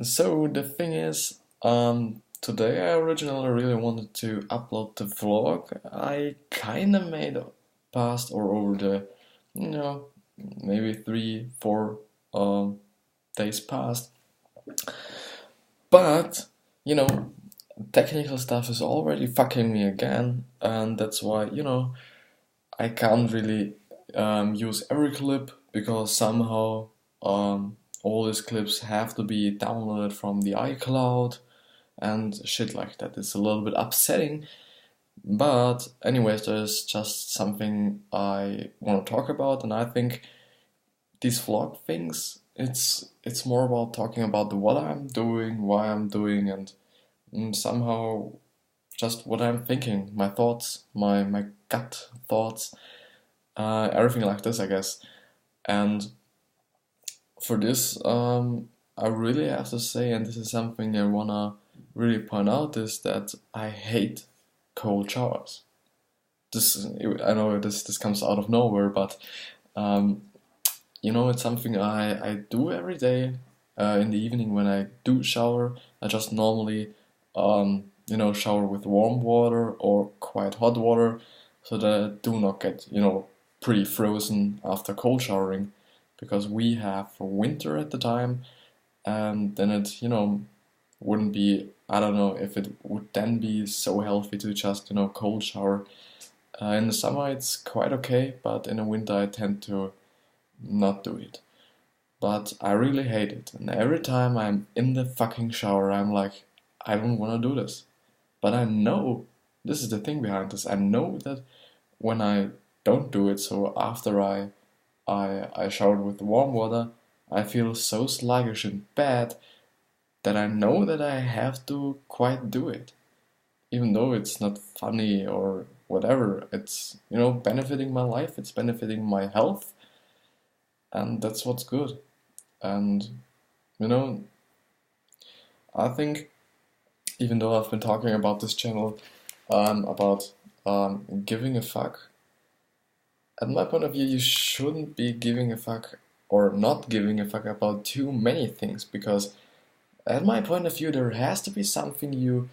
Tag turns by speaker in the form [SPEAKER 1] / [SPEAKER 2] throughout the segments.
[SPEAKER 1] So the thing is, today I originally really wanted to upload the vlog. I kinda made past or over the, you know, maybe 3, 4 days past. But, you know, technical stuff is already fucking me again, and that's why, I can't really use every clip because somehow all these clips have to be downloaded from the iCloud and shit like that. It's a little bit upsetting, but anyways, there's just something I want to talk about, and I think these vlog things, it's more about talking about what I'm doing, why I'm doing, and somehow just what I'm thinking, my thoughts, my gut thoughts, everything like this, I guess. And for this, I really have to say, and this is something I wanna really point out, is that I hate cold showers. This I know this comes out of nowhere, but um, it's something I do every day. In the evening when I do shower, I just normally shower with warm water or quite hot water, so that I do not get pretty frozen after cold showering, because we have winter at the time, and then it wouldn't be, I don't know if it would then be so healthy to just cold shower. In the summer it's quite okay, but in the winter I tend to not do it. But I really hate it, and every time I'm in the fucking shower I'm like, I don't want to do this. But I know, this is the thing behind this, I know that when I don't do it, so after I showered with warm water, I feel so sluggish and bad that I know that I have to quite do it. Even though it's not funny or whatever, it's, benefiting my life, it's benefiting my health, and that's what's good. And, you know, I think, even though I've been talking about this channel, about giving a fuck, at my point of view, you shouldn't be giving a fuck or not giving a fuck about too many things, because at my point of view, there has to be something you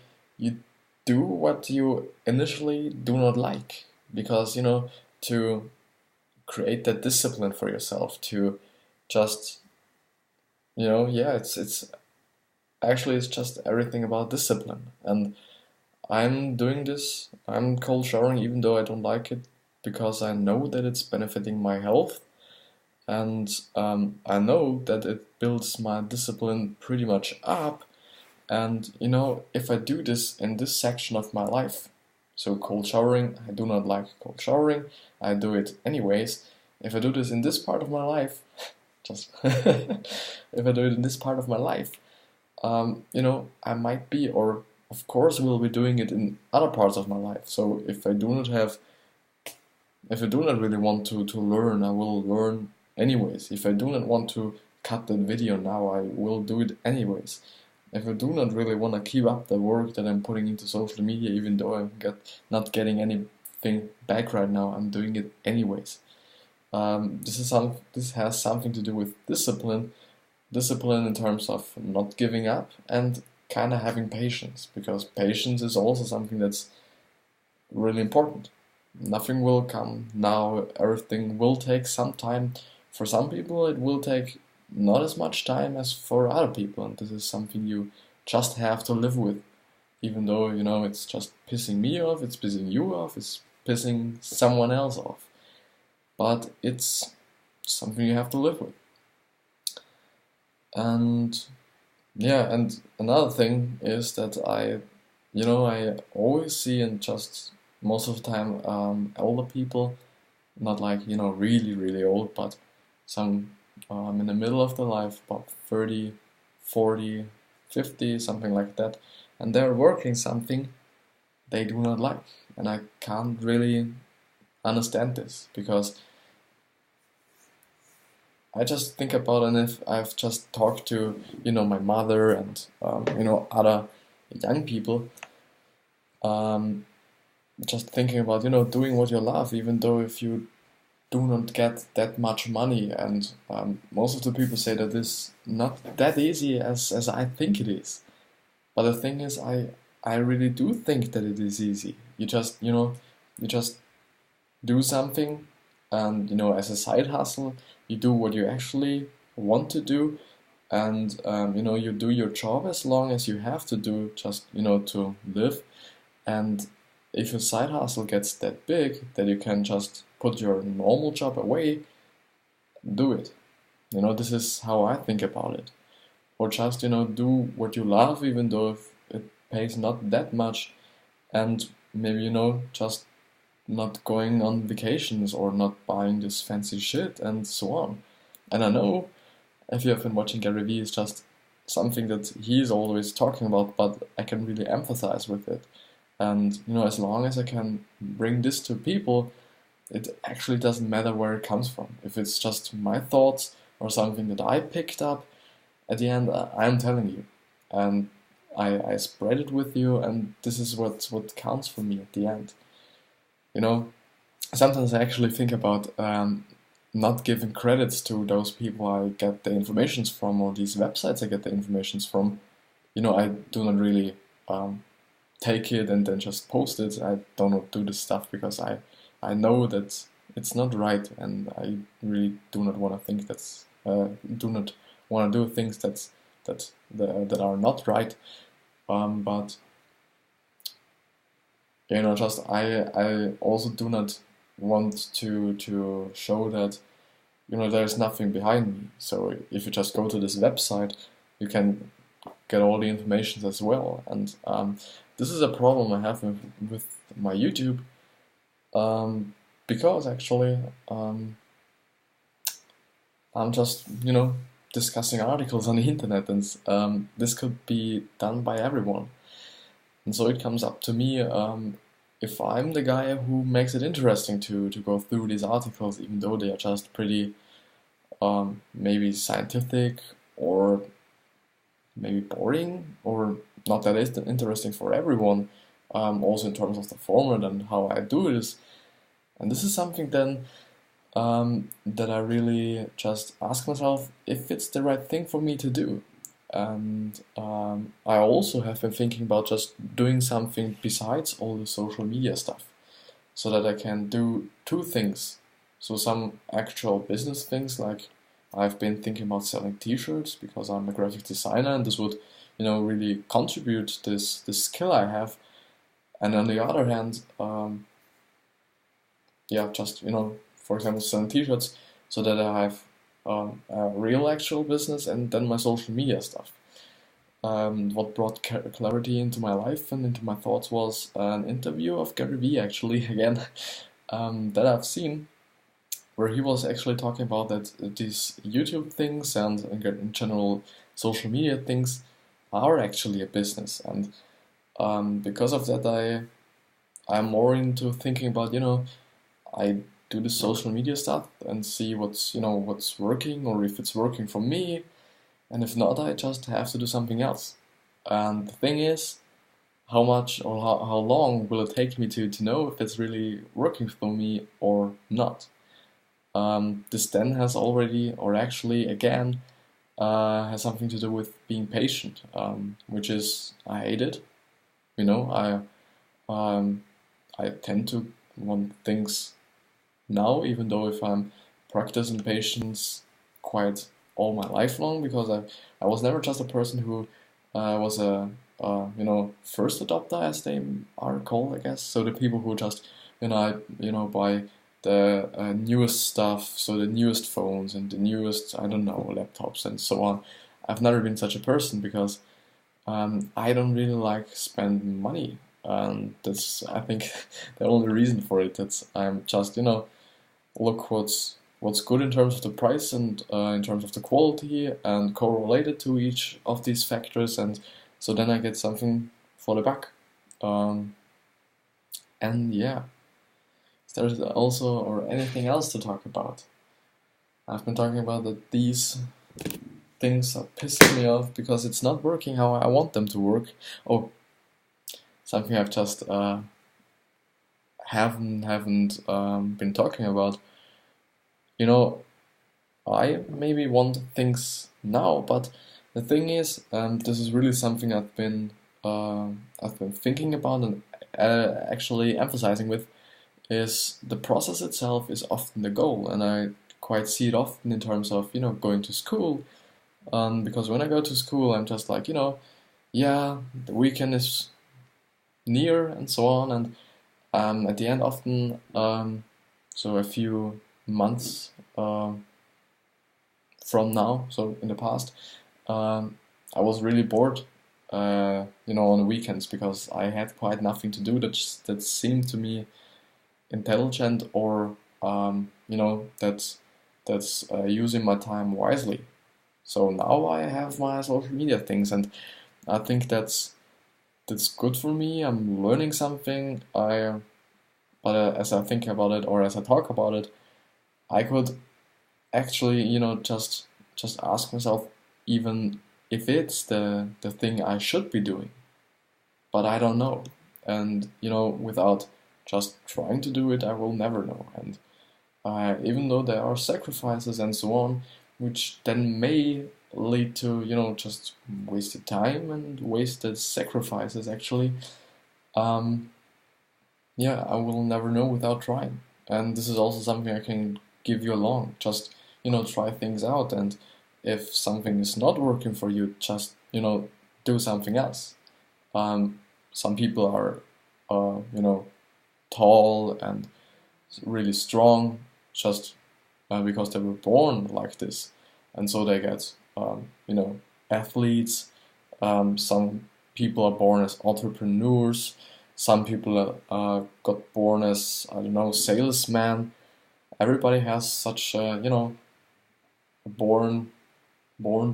[SPEAKER 1] do what you initially do not like, because to create that discipline for yourself, to just yeah, it's actually it's just everything about discipline. And I'm doing this, I'm cold showering even though I don't like it, because I know that it's benefiting my health, and I know that it builds my discipline pretty much up. And if I do this in this section of my life, so cold showering, I do not like cold showering, I do it anyways. If I do this in this part of my life, just if I do it in this part of my life, I might be, or of course will be doing it in other parts of my life. So if I do not really want to learn, I will learn anyways. If I do not want to cut that video now, I will do it anyways. If I do not really want to keep up the work that I'm putting into social media, even though I'm not getting anything back right now, I'm doing it anyways. This has something to do with discipline in terms of not giving up and kind of having patience, because patience is also something that's really important. Nothing will come now, everything will take some time. For some people, it will take not as much time as for other people, and this is something you just have to live with. Even though, it's just pissing me off, it's pissing you off, it's pissing someone else off. But it's something you have to live with. And yeah, and another thing is that I always see, and just most of the time, older people, not like, really, really old, but some in the middle of their life, about 30, 40, 50, something like that, and they're working something they do not like. And I can't really understand this, because I just think about, and if I've just talked to, my mother and, other young people, um, just thinking about, doing what you love, even though if you do not get that much money, and most of the people say that it's not that easy as I think it is. But the thing is, I really do think that it is easy. You just do something, and as a side hustle, you do what you actually want to do, and you do your job as long as you have to do, just to live. And if your side hustle gets that big that you can just put your normal job away, do it. This is how I think about it. Or just do what you love, even though if it pays not that much, and maybe just not going on vacations or not buying this fancy shit and so on. And I know if you have been watching Gary Vee, it's just something that he's always talking about, but I can really empathize with it. And as long as I can bring this to people, it actually doesn't matter where it comes from. If it's just my thoughts or something that I picked up, at the end I'm telling you, and I spread it with you, and this is what counts for me at the end. Sometimes I actually think about not giving credits to those people I get the informations from, or these websites I get the informations from. I do not really take it and then just post it. I don't do this stuff because I know that it's not right, and I really do not want to think do not want to do things that are not right. But just I also do not want to show that there's nothing behind me. So if you just go to this website, you can get all the information as well. And this is a problem I have with my YouTube, because actually I'm just discussing articles on the internet, and this could be done by everyone. And so it comes up to me if I'm the guy who makes it interesting to go through these articles, even though they are just pretty maybe scientific or maybe boring or not that interesting for everyone, also in terms of the format and how I do this. And this is something then that I really just ask myself if it's the right thing for me to do. And I also have been thinking about just doing something besides all the social media stuff, so that I can do two things. So some actual business things, like I've been thinking about selling t-shirts because I'm a graphic designer, and this would really contribute this skill I have. And on the other hand, just for example, selling t-shirts, so that I have a real actual business, and then my social media stuff. What brought clarity into my life and into my thoughts was an interview of Gary Vee, actually, again, that I've seen, where he was actually talking about that these YouTube things and in general social media things are actually a business. And because of that, I'm more into thinking about, I do the social media stuff and see what's working, or if it's working for me, and if not, I just have to do something else. And the thing is, how much or how long will it take me to know if it's really working for me or not? This then has already, or actually again, has something to do with being patient, which is I hate it. I tend to want things now, even though if I'm practicing patience quite all my life long, because I was never just a person who was a first adopter, as they are called, I guess. So the people who just buy the newest stuff, so the newest phones and the newest laptops and so on. I've never been such a person because I don't really like spend money, and that's, I think, the only reason for it. That's I'm just look what's good in terms of the price and in terms of the quality, and correlated to each of these factors, and so then I get something for the buck. And yeah, if there's also or anything else to talk about. I've been talking about that these things are pissing me off because it's not working how I want them to work. Oh, something I've just haven't been talking about you know, I maybe want things now, but the thing is, this is really something I've been thinking about and actually emphasizing with, is the process itself is often the goal, and I quite see it often in terms of going to school. Because when I go to school, I'm just like yeah, the weekend is near and so on, and at the end often so a few months from now, so in the past, I was really bored, on the weekends because I had quite nothing to do that seemed to me intelligent or that's using my time wisely. So now I have my social media things, and I think that's good for me. I'm learning something. But as I think about it or as I talk about it, I could actually, just ask myself, even if it's the thing I should be doing, but I don't know. And without just trying to do it, I will never know. And even though there are sacrifices and so on, which then may lead to just wasted time and wasted sacrifices actually. Um, yeah, I will never know without trying. And this is also something I can give you along. Just, try things out. And if something is not working for you, just, do something else. Um, some people are, tall and really strong just because they were born like this. And so they get, athletes. Some people are born as entrepreneurs. Some people got born as, I don't know, salesmen. Everybody has such a, a born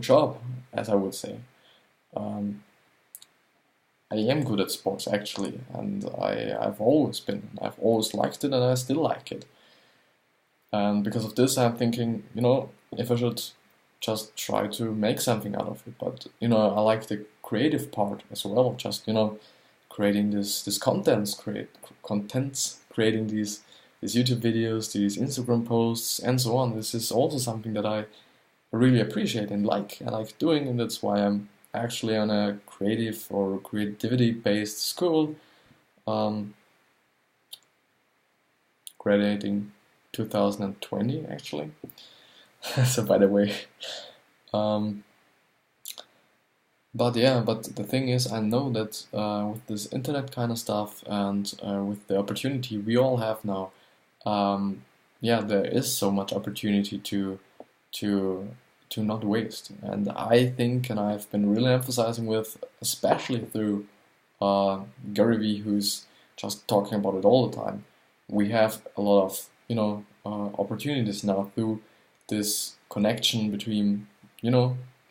[SPEAKER 1] job, as I would say. Um, I am good at sports actually, and I've always liked it, and I still like it. And because of this, I'm thinking, if I should just try to make something out of it. But I like the creative part as well. Just creating this contents, creating these YouTube videos, these Instagram posts, and so on. This is also something that I really appreciate and like. I like doing, and that's why I'm actually on a creative or creativity based school, um, graduating 2020 actually. So by the way, um, but the thing is, I know that with this internet kind of stuff and with the opportunity we all have now, yeah, there is so much opportunity to to not waste. And I think, and I've been really emphasizing with, especially through Gary Vee, who's just talking about it all the time. We have a lot of opportunities now through this connection between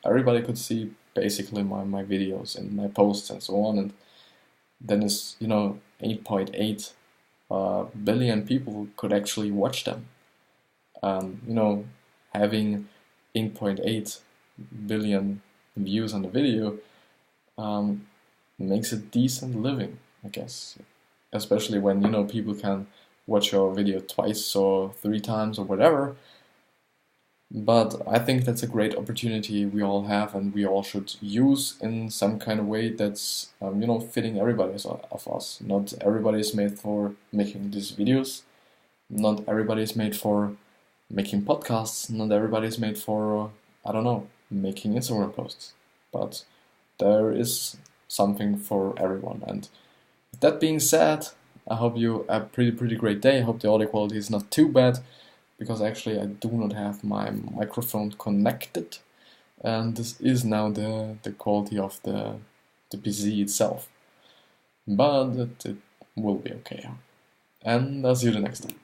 [SPEAKER 1] everybody could see basically my videos and my posts and so on, and then it's 8.8 billion people could actually watch them. Having 8.8 billion views on the video makes it decent living, I guess. Especially when people can watch your video twice or three times or whatever. But I think that's a great opportunity we all have, and we all should use in some kind of way that's fitting everybody of us. Not everybody is made for making these videos. Not everybody is made for making podcasts. Not everybody is made for I don't know, making Instagram posts. But there is something for everyone. And with that being said, I hope you have a pretty great day. I hope the audio quality is not too bad, because actually I do not have my microphone connected, and this is now the quality of the PC itself. But it will be okay. And I'll see you the next time.